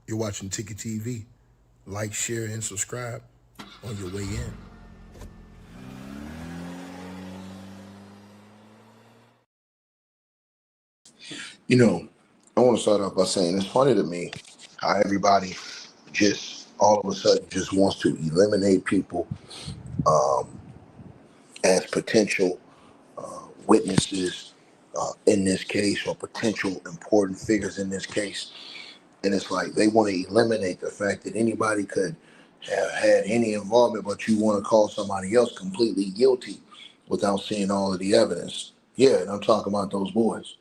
You're watching Ticket TV. Like, share, and subscribe on your way in. You know, I want to start off by saying it's funny to me how everybody just all of a sudden just wants to eliminate people as potential witnesses in this case or potential important figures in this case. And it's like they want to eliminate the fact that anybody could have had any involvement, but you want to call somebody else completely guilty without seeing all of the evidence. Yeah, and I'm talking about those boys.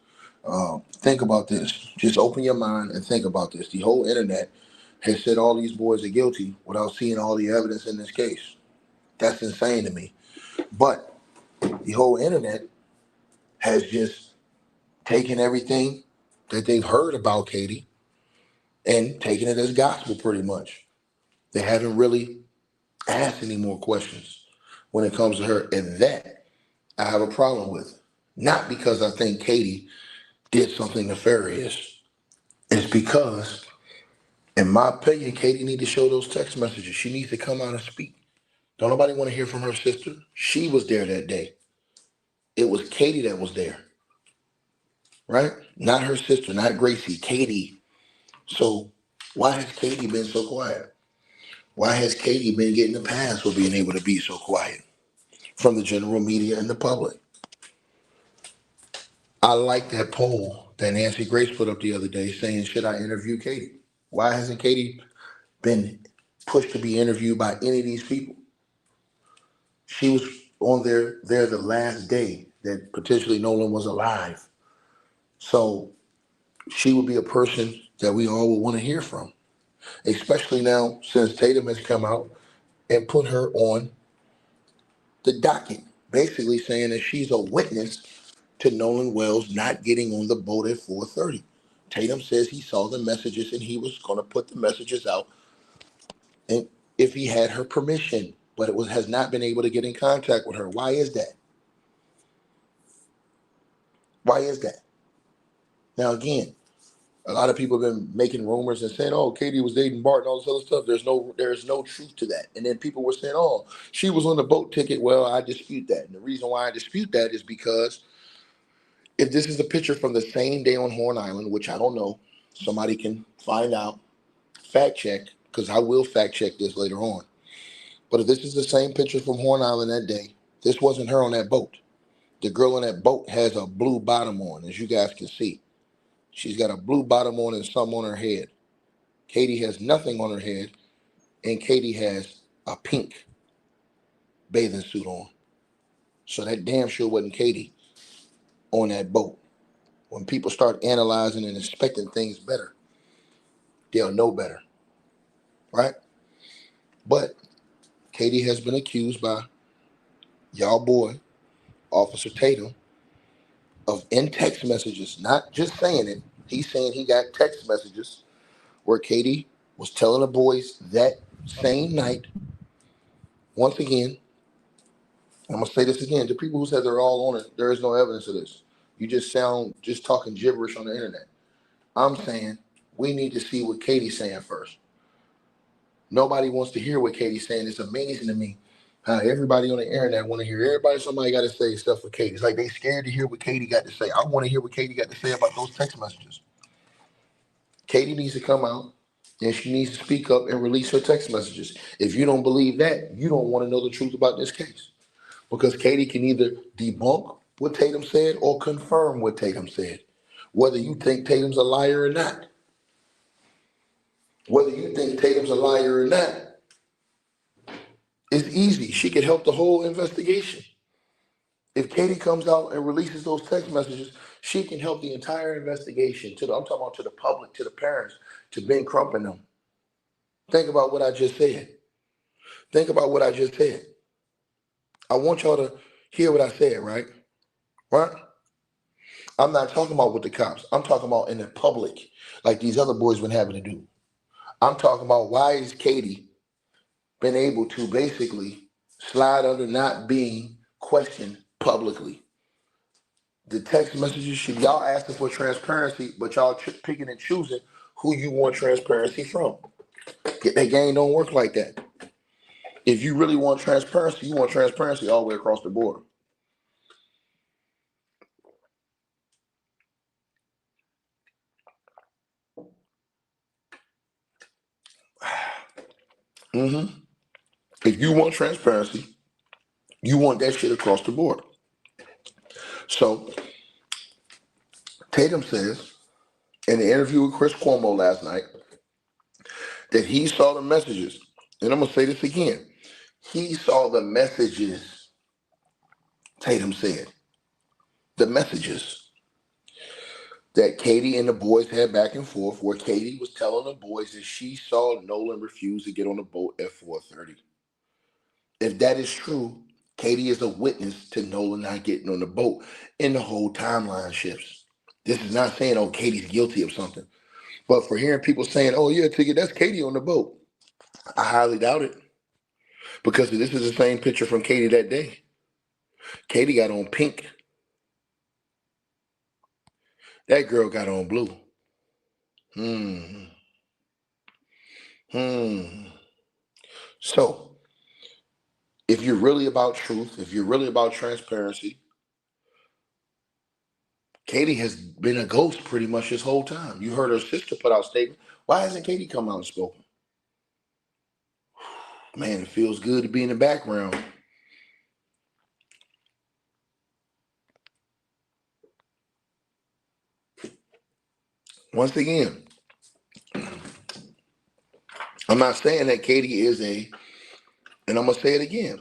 Think about this. Just open your mind and think about this. The whole internet has said all these boys are guilty without seeing all the evidence in this case. That's insane to me. But the whole internet has just taken everything that they've heard about Katie and taken it as gospel pretty much. They haven't really asked any more questions when it comes to her. And that I have a problem with. Not because I think Katie did something nefarious. It's because, in my opinion, Katie needs to show those text messages. She needs to come out and speak. Don't nobody want to hear from her sister. She was there that day. It was Katie that was there, right? Not her sister, not Gracie, Katie. So why has Katie been so quiet? Why has Katie been getting a pass for being able to be so quiet from the general media and the public? I like that poll that Nancy Grace put up the other day saying, should I interview Katie? Why hasn't Katie been pushed to be interviewed by any of these people? She was on there the last day that potentially Nolan was alive. So she would be a person that we all would want to hear from, especially now since Tatum has come out and put her on the docket, basically saying that she's a witness to Nolan Wells not getting on the boat at 4:30. Tatum says he saw the messages and he was going to put the messages out and if he had her permission, but has not been able to get in contact with her. Why is that? Why is that? Now again, a lot of people have been making rumors and saying, "Oh, Katie was dating Bart and all this other stuff." There's no truth to that. And then people were saying, "Oh, she was on the boat ticket." Well, I dispute that. And the reason why I dispute that is because if this is a picture from the same day on Horn Island, which I don't know, somebody can find out, fact check, because I will fact check this later on. But if this is the same picture from Horn Island that day, this wasn't her on that boat. The girl on that boat has a blue bottom on, as you guys can see. She's got a blue bottom on and some on her head. Katie has nothing on her head, and Katie has a pink bathing suit on. So that damn sure wasn't Katie on that boat. When people start analyzing and inspecting things better, they'll know better, right? But Katie has been accused by y'all boy, Officer Tatum, of in text messages, not just saying it. He's saying he got text messages where Katie was telling the boys that same night, once again, I'm gonna say this again, to people who said they're all on it, there is no evidence of this. You just sound just talking gibberish on the internet. I'm saying we need to see what Katie's saying first. Nobody wants to hear what Katie's saying. It's amazing to me how everybody on the internet want to hear everybody. Somebody got to say stuff for Katie. It's like they scared to hear what Katie got to say. I want to hear what Katie got to say about those text messages. Katie needs to come out and she needs to speak up and release her text messages. If you don't believe that, you don't want to know the truth about this case. Because Katie can either debunk what Tatum said or confirm what Tatum said. Whether you think Tatum's a liar or not. Whether you think Tatum's a liar or not, it's easy. She could help the whole investigation. If Katie comes out and releases those text messages, she can help the entire investigation. I'm talking about to the public, to the parents, to Ben Crump and them. Think about what I just said. Think about what I just said. I want y'all to hear what I said, right? Right? I'm not talking about with the cops. I'm talking about in the public, like these other boys been having to do. I'm talking about why is Katie been able to basically slide under not being questioned publicly? The text messages, y'all asking for transparency, but y'all picking and choosing who you want transparency from. That game don't work like that. If you really want transparency, you want transparency all the way across the board. Mm-hmm. If you want transparency, you want that shit across the board. So Tatum says in the interview with Chris Cuomo last night that he saw the messages. And I'm going to say this again. He saw the messages, Tatum said. The messages that Katie and the boys had back and forth, where Katie was telling the boys that she saw Nolan refuse to get on the boat at 4:30. If that is true, Katie is a witness to Nolan not getting on the boat, and the whole timeline shifts. This is not saying, oh, Katie's guilty of something. But for hearing people saying, oh, yeah, Tigger, that's Katie on the boat, I highly doubt it. Because this is the same picture from Katie that day. Katie got on pink. That girl got on blue. So, if you're really about truth, if you're really about transparency, Katie has been a ghost pretty much this whole time. You heard her sister put out a statement. Why hasn't Katie come out and spoken? Man, it feels good to be in the background. Once again, I'm not saying that Katie is and I'm going to say it again,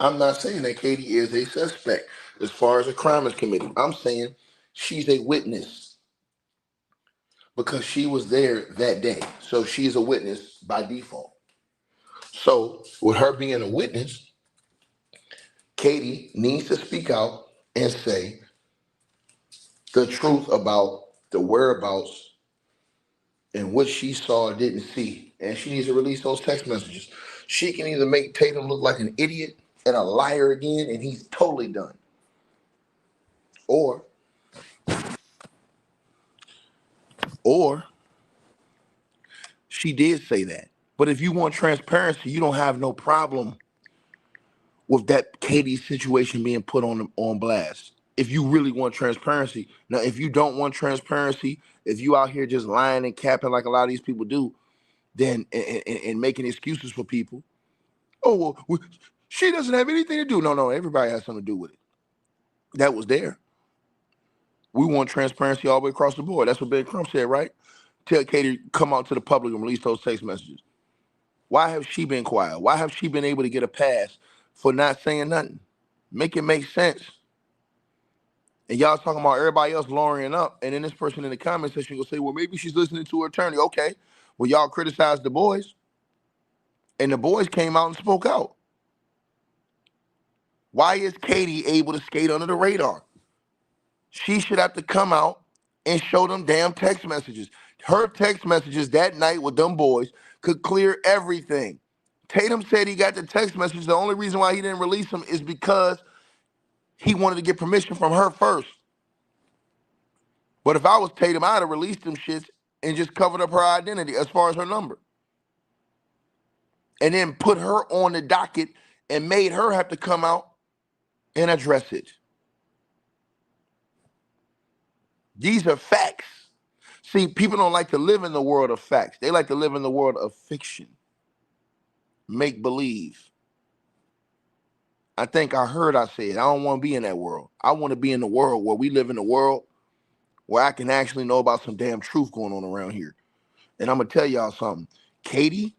I'm not saying that Katie is a suspect as far as a crime is committed. I'm saying she's a witness because she was there that day. So she's a witness by default. So with her being a witness, Katie needs to speak out and say the truth about the whereabouts and what she saw or didn't see. And she needs to release those text messages. She can either make Tatum look like an idiot and a liar again, and he's totally done. Or she did say that. But if you want transparency, you don't have no problem with that Katie situation being put on blast. If you really want transparency. Now, if you don't want transparency, if you out here just lying and capping like a lot of these people do, then and making excuses for people. Oh, well, she doesn't have anything to do. No, everybody has something to do with it. That was there. We want transparency all the way across the board. That's what Ben Crump said, right? Tell Katie, come out to the public and release those text messages. Why have she been quiet? Why have she been able to get a pass for not saying nothing? Make it make sense. And y'all talking about everybody else lowering up, and then this person in the comment section will say, well, maybe she's listening to her attorney. Okay. Well, y'all criticized the boys, and the boys came out and spoke out. Why is Katie able to skate under the radar? She should have to come out and show them damn text messages. Her text messages that night with them boys could clear everything. Tatum said he got the text message. The only reason why he didn't release them is because he wanted to get permission from her first. But if I was Tatum, I'd have released them shits and just covered up her identity as far as her number. And then put her on the docket and made her have to come out and address it. These are facts. See, people don't like to live in the world of facts. They like to live in the world of fiction. Make believe. I think I heard I said, I don't want to be in that world. I want to be in the world where we live in a world where I can actually know about some damn truth going on around here. And I'm going to tell y'all something. Katie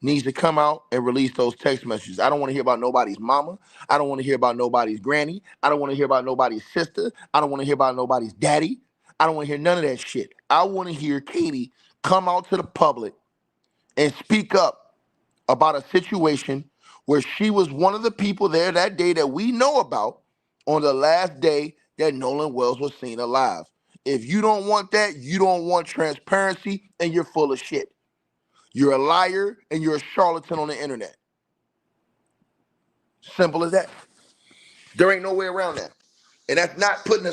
needs to come out and release those text messages. I don't want to hear about nobody's mama. I don't want to hear about nobody's granny. I don't want to hear about nobody's sister. I don't want to hear about nobody's daddy. I don't want to hear none of that shit. I want to hear Katie come out to the public and speak up about a situation where she was one of the people there that day that we know about on the last day that Nolan Wells was seen alive. If you don't want that, you don't want transparency, and you're full of shit. You're a liar and you're a charlatan on the internet. Simple as that. There ain't no way around that. And that's not putting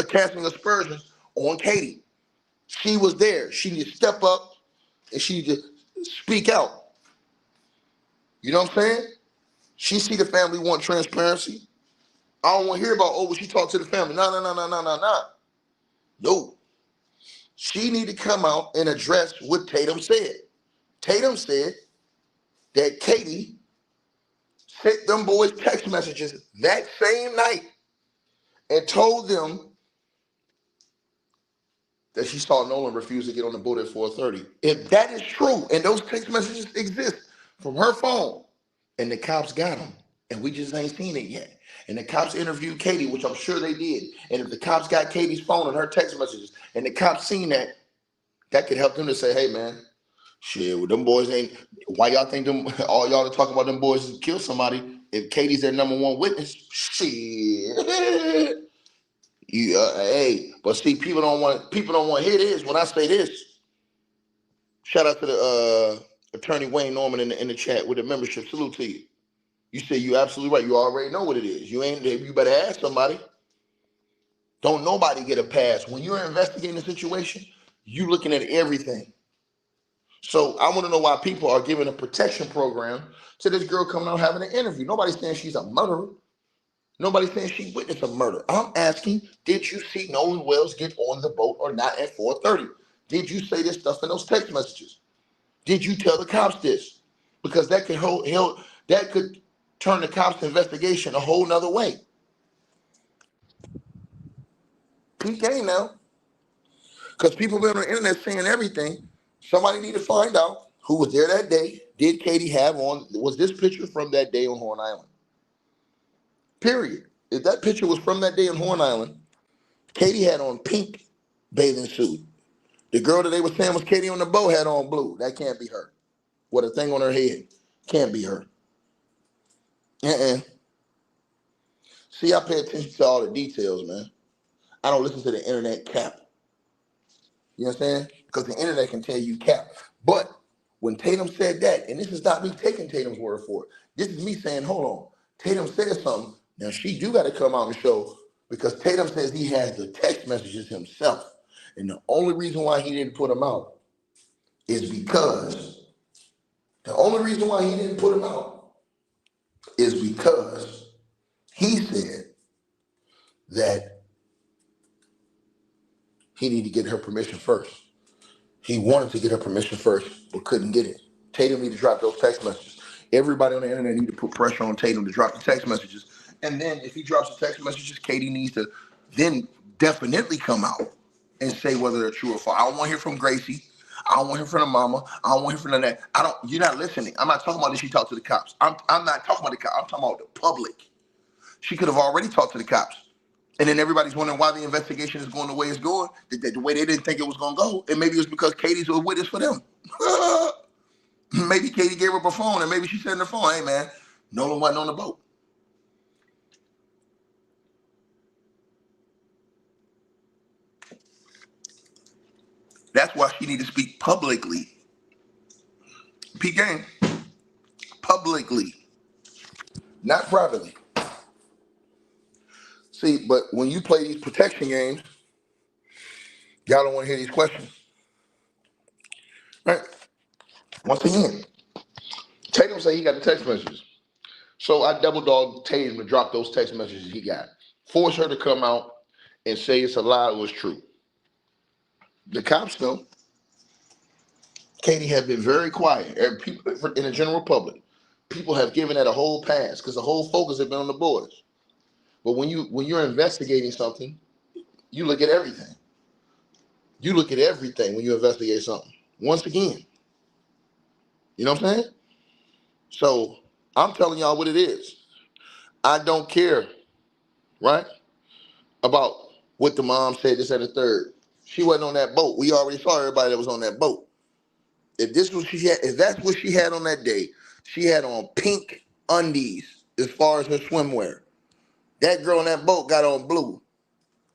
casting aspersions on Katie. She was there. She need to step up and she need to speak out. You know what I'm saying? She see the family want transparency. I don't want to hear about, oh, she talked to the family. No, no, no, no, no, no, no. No. She need to come out and address what Tatum said. Tatum said that Katie sent them boys text messages that same night and told them that she saw Nolan refuse to get on the boat at 4:30. If that is true, and those text messages exist from her phone, and the cops got them, and we just ain't seen it yet. And the cops interviewed Katie, which I'm sure they did. And if the cops got Katie's phone and her text messages, and the cops seen that, that could help them to say, hey man, shit, well, them boys ain't. Why y'all think them? All y'all to talk about them boys kill somebody? If Katie's their number one witness, shit. You, hey, but see, people don't want to hear this. When I say this, shout out to the attorney Wayne Norman in the chat with the membership. Salute to you. You say you absolutely right. You already know what it is. You ain't. You better ask somebody. Don't nobody get a pass when you're investigating a situation. You looking at everything. So I want to know why people are giving a protection program to this girl coming out having an interview. Nobody's saying she's a murderer. Nobody's saying she witnessed a murder. I'm asking, did you see Nolan Wells get on the boat or not at 4:30? Did you say this stuff in those text messages? Did you tell the cops this? Because that could turn the cops' investigation a whole nother way. Peep game now. Because people been on the internet saying everything. Somebody need to find out who was there that day. Did Katie have on, was this picture from that day on Horn Island? Period. If that picture was from that day on Horn Island, Katie had on pink bathing suit. The girl that they were saying was Katie on the boat had on blue. That can't be her. With a thing on her head. Can't be her. See, I pay attention to all the details, man. I don't listen to the internet cap. You know what I'm saying? Because the internet can tell you cap. But when Tatum said that, and this is not me taking Tatum's word for it. This is me saying, hold on. Tatum said something. Now she do got to come out and show, because Tatum says he has the text messages himself. And the only reason why he didn't put them out is because he said that he needed to get her permission first. He wanted to get her permission first, but couldn't get it. Tatum need to drop those text messages. Everybody on the internet need to put pressure on Tatum to drop the text messages. And then if he drops the text messages, Katie needs to then definitely come out and say whether they're true or false. I don't want to hear from Gracie. I don't want to hear from the mama. I don't want to hear from that. You're not listening. I'm not talking about that she talked to the cops. I'm not talking about the cops. I'm talking about the public. She could have already talked to the cops. And then everybody's wondering why the investigation is going the way it's going, the way they didn't think it was going to go. And maybe it was because Katie's a witness for them. Maybe Katie gave up her phone, and maybe she said in her phone, hey, man, Nolan wasn't on the boat. That's why she need to speak publicly. P game. Publicly. Not privately. See, but when you play these protection games, y'all don't want to hear these questions. Right? Once again, Tatum say he got the text messages. So I double dog Tatum to drop those text messages he got. Force her to come out and say it's a lie, it was true. The cops know. Katie has been very quiet. People in the general public, people have given that a whole pass because the whole focus has been on the boys. But when you're investigating something, you look at everything. You look at everything when you investigate something. Once again, you know what I'm saying? So I'm telling y'all what it is. I don't care, right, about what the mom said, this and the third. She wasn't on that boat. We already saw everybody that was on that boat. If that's what she had on that day, she had on pink undies as far as her swimwear. That girl on that boat got on blue.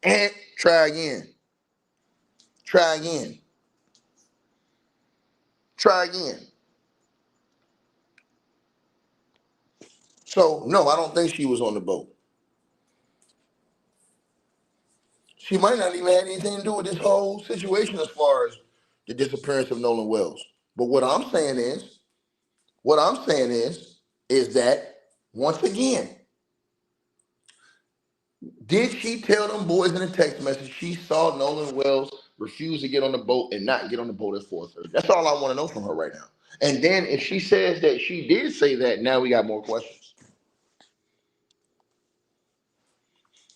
And try again. Try again. Try again. So no, I don't think she was on the boat. She might not even have anything to do with this whole situation as far as the disappearance of Nolan Wells. But what I'm saying is that once again, did she tell them boys in a text message she saw Nolan Wells refuse to get on the boat and not get on the boat at 4:30? That's all I want to know from her right now. And then if she says that she did say that, now we got more questions.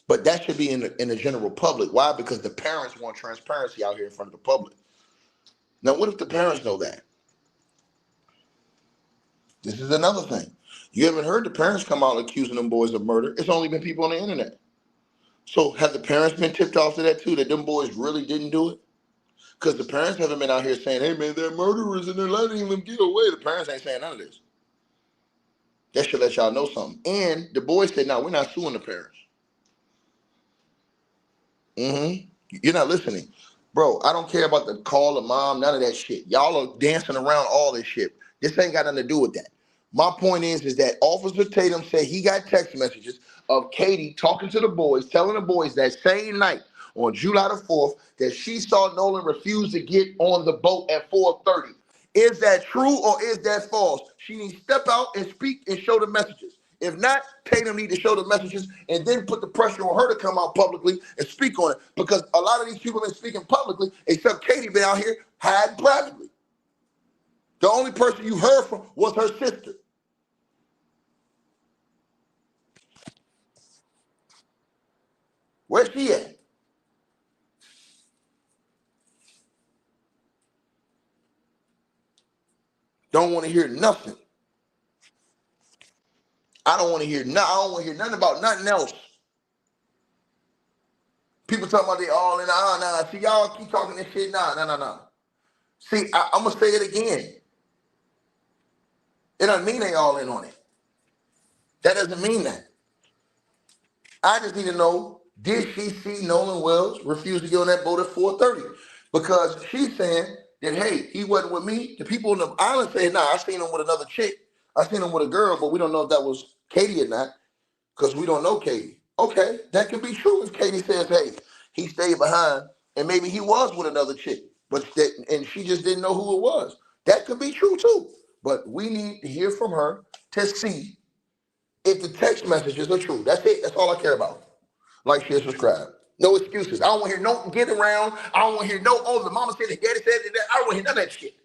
But that should be in the general public. Why? Because the parents want transparency out here in front of the public. Now, what if the parents know that? This is another thing. You haven't heard the parents come out accusing them boys of murder. It's only been people on the internet. So have the parents been tipped off to that too, that them boys really didn't do it? Because the parents haven't been out here saying, hey man, they're murderers and they're letting them get away. The parents ain't saying none of this. That should let y'all know something. And the boys said, no, we're not suing the parents. You're not listening. Bro, I don't care about the call of mom, none of that shit. Y'all are dancing around all this shit. This ain't got nothing to do with that. My point is that Officer Tatum said he got text messages of Katie talking to the boys, telling the boys that same night on July the 4th that she saw Nolan refuse to get on the boat at 4:30. Is that true or is that false? She needs to step out and speak and show the messages. If not, Tatum need to show the messages and then put the pressure on her to come out publicly and speak on it, because a lot of these people been speaking publicly, except Katie been out here hiding privately. The only person you heard from was her sister. Where's she at? Don't want to hear nothing. I don't want to hear nothing. I don't want to hear nothing about nothing else. People talking about they all in. Nah. See, y'all keep talking this shit. Nah. See, I'm going to say it again. It doesn't mean they all in on it. That doesn't mean that. I just need to know, did she see Nolan Wells refuse to get on that boat at 4:30? Because she's saying that, hey, he wasn't with me. The people on the island say, nah, I seen him with another chick. I seen him with a girl, but we don't know if that was Katie or not, because we don't know Katie. Okay, that could be true if Katie says, hey, he stayed behind and maybe he was with another chick, and she just didn't know who it was. That could be true too. But we need to hear from her to see if the text messages are true. That's it. That's all I care about. Like, share, subscribe. No excuses. I don't want to hear no get around. I don't want to hear no, oh, the mama said, the daddy said that. I don't want to hear none of that shit.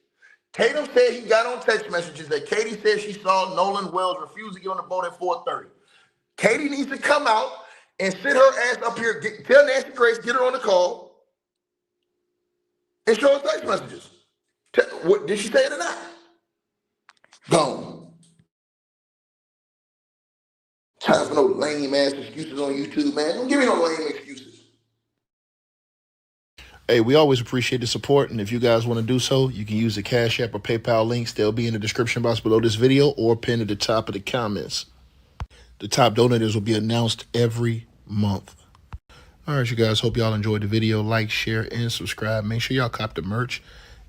Tatum said he got on text messages that Katie said she saw Nolan Wells refuse to get on the boat at 4:30. Katie needs to come out and sit her ass up here, tell Nancy Grace, get her on the call, and show her text messages. What, did she say it or not? Gone. Time for no lame ass excuses on YouTube, man. Don't give me no lame excuses. Hey, we always appreciate the support, and if you guys want to do so, you can use the Cash App or PayPal links. They'll be in the description box below this video or pinned at the top of the comments. The top donators will be announced every month. All right, you guys, hope y'all enjoyed the video. Like, share, and subscribe. Make sure y'all cop the merch,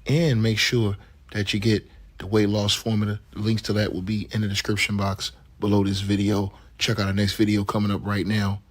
and make sure that you get the weight loss formula. The links to that will be in the description box below this video. Check out our next video coming up right now.